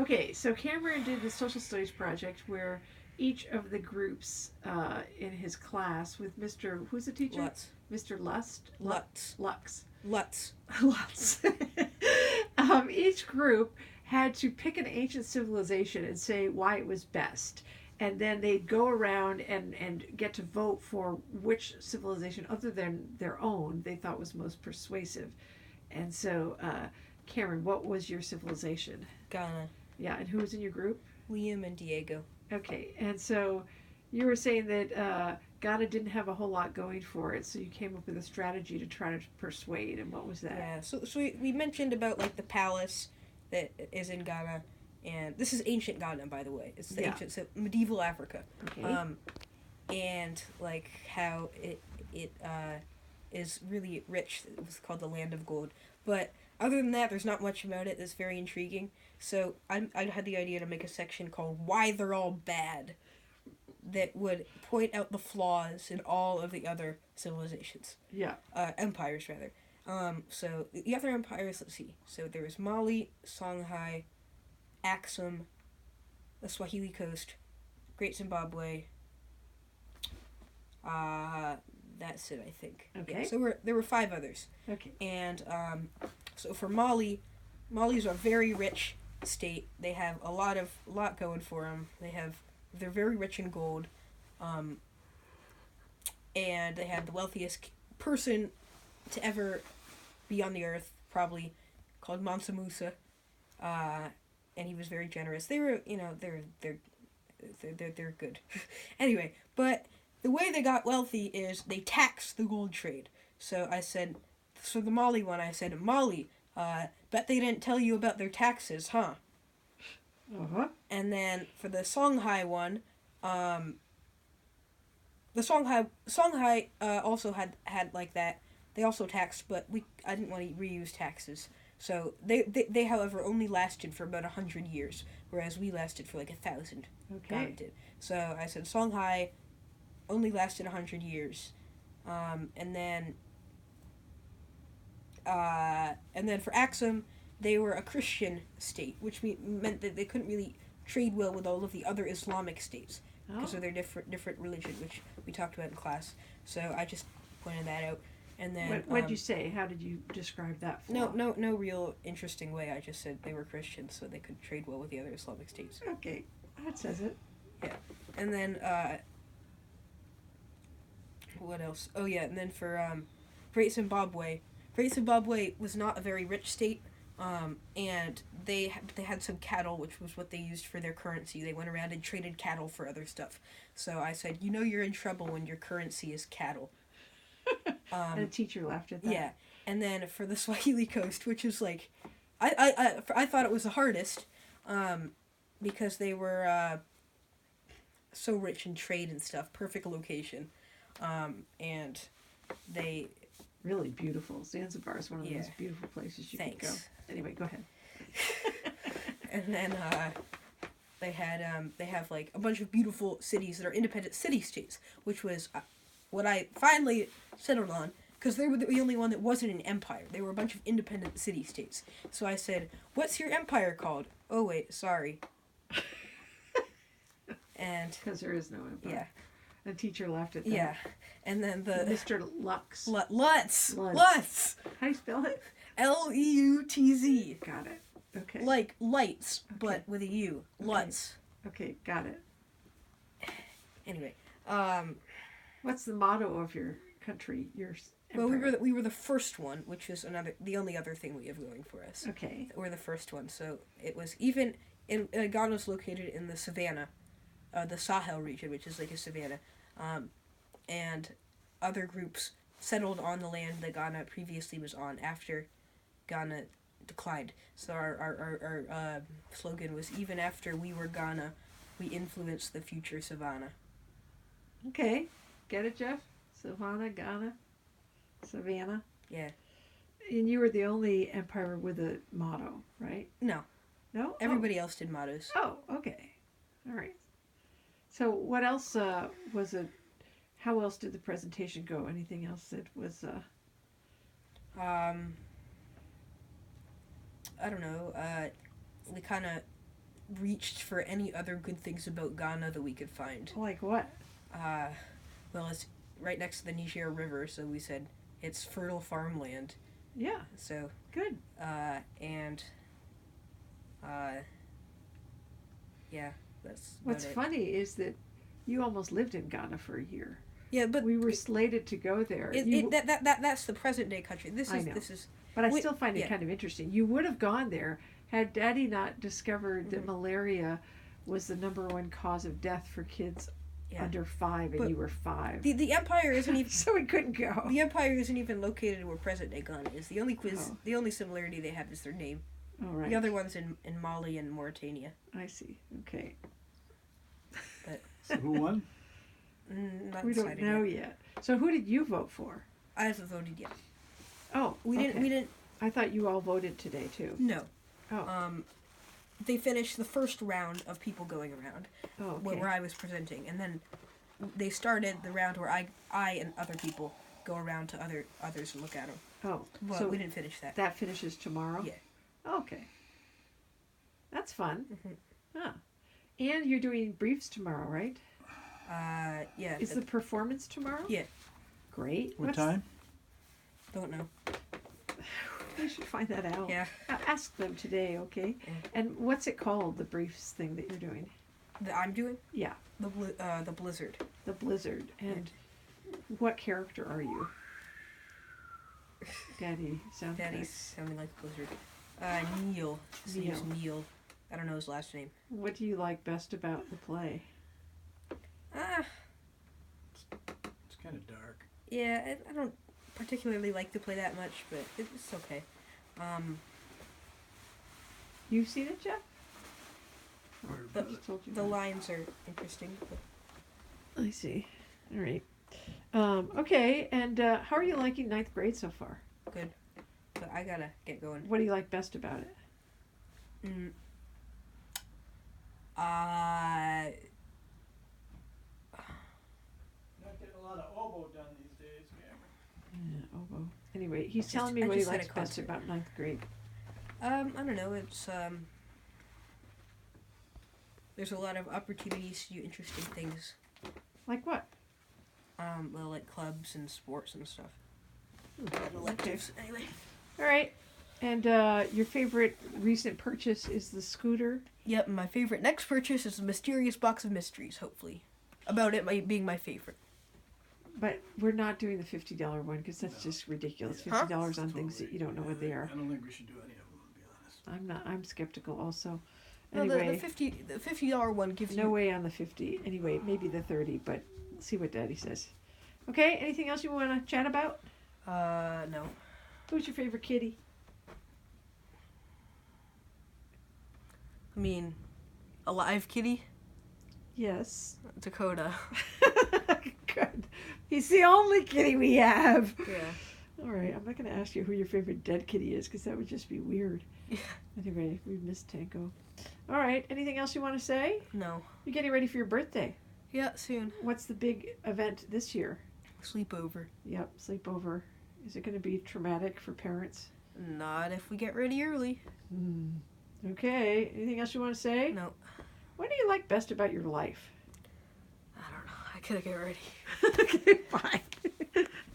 Okay, so Cameron did the social studies project where each of the groups in his class with Mr. Who's the teacher? Lutz. Mr. Lust? Lutz. Lux. Lutz. Lutz. Each group had to pick an ancient civilization and say why it was best. And then they'd go around and get to vote for which civilization, other than their own, they thought was most persuasive. And so, Cameron, what was your civilization? Ghana. Yeah, and who was in your group? Liam and Diego. Okay, and so you were saying that Ghana didn't have a whole lot going for it, so you came up with a strategy to try to persuade, and what was that? Yeah, so we mentioned about, like, the palace that is in Ghana, and this is ancient Ghana, by the way. It's the ancient, so medieval Africa. Okay. And, like, how it is really rich. It was called the Land of Gold. But other than that, there's not much about it that's very intriguing. So I had the idea to make a section called Why They're All Bad that would point out the flaws in all of the other civilizations. Yeah. Empires, rather. So the other empires, let's see. So there was Mali, Songhai, Axum, the Swahili Coast, Great Zimbabwe. That's it, I think. Okay. Yeah, so there were 5 others. Okay. And so for Mali's a very rich state. They have a lot going for them. They're very rich in gold, and they have the wealthiest person to ever be on the earth, probably, called Mansa Musa, and he was very generous. They were, they're good. Anyway, but the way they got wealthy is they taxed the gold trade. So the Mali one, I said, Mali, bet they didn't tell you about their taxes, huh? Uh-huh. And then for the Songhai one, the Songhai also had like that. They also taxed, but I didn't want to reuse taxes. So they however only lasted for about 100 years, whereas we lasted for like 1,000. Okay. Ghana did. So I said Songhai only lasted 100 years, and then for Axum, they were a Christian state, which meant that they couldn't really trade well with all of the other Islamic states because of their different religion, which we talked about in class. So I just pointed that out. And then what did you say? How did you describe that flaw? No real interesting way. I just said they were Christians, so they could trade well with the other Islamic states. Okay, that says it. Yeah, and then what else? Oh yeah, and then for Great Zimbabwe. Great Zimbabwe was not a very rich state, and they had some cattle, which was what they used for their currency. They went around and traded cattle for other stuff. So I said, you're in trouble when your currency is cattle. And a teacher laughed at that. Yeah, and then for the Swahili Coast, which is like, I thought it was the hardest, because they were so rich in trade and stuff. Perfect location, and they really beautiful. Zanzibar is one of the most beautiful places you could go. Anyway, go ahead. And then they have like a bunch of beautiful cities that are independent city-states, which was what I finally settled on, because they were the only one that wasn't an empire. They were a bunch of independent city-states. So I said, what's your empire called? Oh, wait, sorry. And because there is no empire. Yeah. The teacher laughed at that. Yeah. And then the Mr. Lux. Lutz. How do you spell it? Leutz. Got it. Okay. Like lights, but with a U. Lutz. Okay, got it. Anyway, what's the motto of your country? Your empire? Well, we were the first one, which is the only other thing we have going for us. Okay. We're the first one, so it was even in Ghana's located in the savannah, the Sahel region, which is like a savannah, and other groups settled on the land that Ghana previously was on after Ghana declined. So our slogan was, even after we were Ghana, we influenced the future savannah. Okay. Get it, Jeff? Savannah, Ghana, Savannah. Yeah. And you were the only empire with a motto, right? No. No? Everybody else did mottos. Oh, okay. All right. So what else was it? How else did the presentation go? Anything else that was... I don't know. We kind of reached for any other good things about Ghana that we could find. Like what? Well, it's right next to the Niger River, so we said it's fertile farmland. Yeah, So, good. and, yeah, that's What's about it. funny is that you almost lived in Ghana for a year. Yeah, but We were slated to go there. that's the present day country. I know. This is But I Wait, still find it yeah. kind of interesting. You would have gone there had Daddy not discovered that Mhm. malaria was the #1 cause of death for kids Yeah. under 5, and But you were 5. the empire isn't even So we couldn't go. the empire isn't even located where present day Ghana is. The only Oh. the only similarity they have is their name. All right. The other one's in Mali and Mauritania. I see. Okay. So who won? Not We don't decided know yet. yet. So who did you vote for? I haven't voted yet. Oh, We okay. didn't. I thought you all voted today too. No. Oh. They finished the first round of people going around Oh, okay. where I was presenting, and then they started the round where I and other people go around to others and look at them. Oh, But so we didn't finish that. that finishes tomorrow? Yeah. Okay. That's fun. Mhm. Huh. And you're doing briefs tomorrow, right? Yeah. Is the performance tomorrow? Yeah. Great. What time? Don't know. We should find that out. Yeah. Ask them today, okay? Yeah. And what's it called, the briefs thing that you're doing? That I'm doing Yeah, the blizzard. the blizzard. And what character are you? Daddy sounds Daddy's sounding like a blizzard. Neil. His name's Neil. I don't know his last name. What do you like best about the play? It's kind of dark. Yeah, I don't particularly like to play that much, but it's okay. You've seen it, Jeff? Or- The- I just told you The that. lines are interesting. But I see. All right. Okay, and how are you liking 9th grade so far? good. But I gotta get going. What do you like best about it? Mm. Not getting a lot of oboe done these days, Cameron. Yeah, oboe. Anyway, he's Just- telling me I what he just had a likes best concert. about 9th grade. I don't know. It's there's a lot of opportunities to do interesting things. Like what? Well, like clubs and sports and stuff. Okay. Electives. Anyway. All right. And your favorite recent purchase is the scooter? Yep. My favorite next purchase is a mysterious box of mysteries. Hopefully, about it being my favorite. But we're not doing the $50 one because that's just ridiculous. Huh? $50 on things that you don't know what they are. I don't think we should do any of them, to be honest. I'm skeptical also. No, Anyway, the $50 one gives no you. way on the 50. Anyway, maybe the 30, but see what Daddy says. Okay, anything else you want to chat about? No. Who's your favorite kitty? I mean, a live kitty. Yes. Dakota. Good. He's the only kitty we have. Yeah. All right, I'm not going to ask you who your favorite dead kitty is because that would just be weird. Yeah. Anyway, we missed Tango. All right, anything else you want to say? No. You're getting ready for your birthday. Yeah. Soon. What's the big event this year? Sleepover. Yep, sleepover. Is it going to be traumatic for parents? Not if we get ready early. Okay, anything else you want to say? No. What do you like best about your life? I don't know. I gotta get ready. Okay, fine.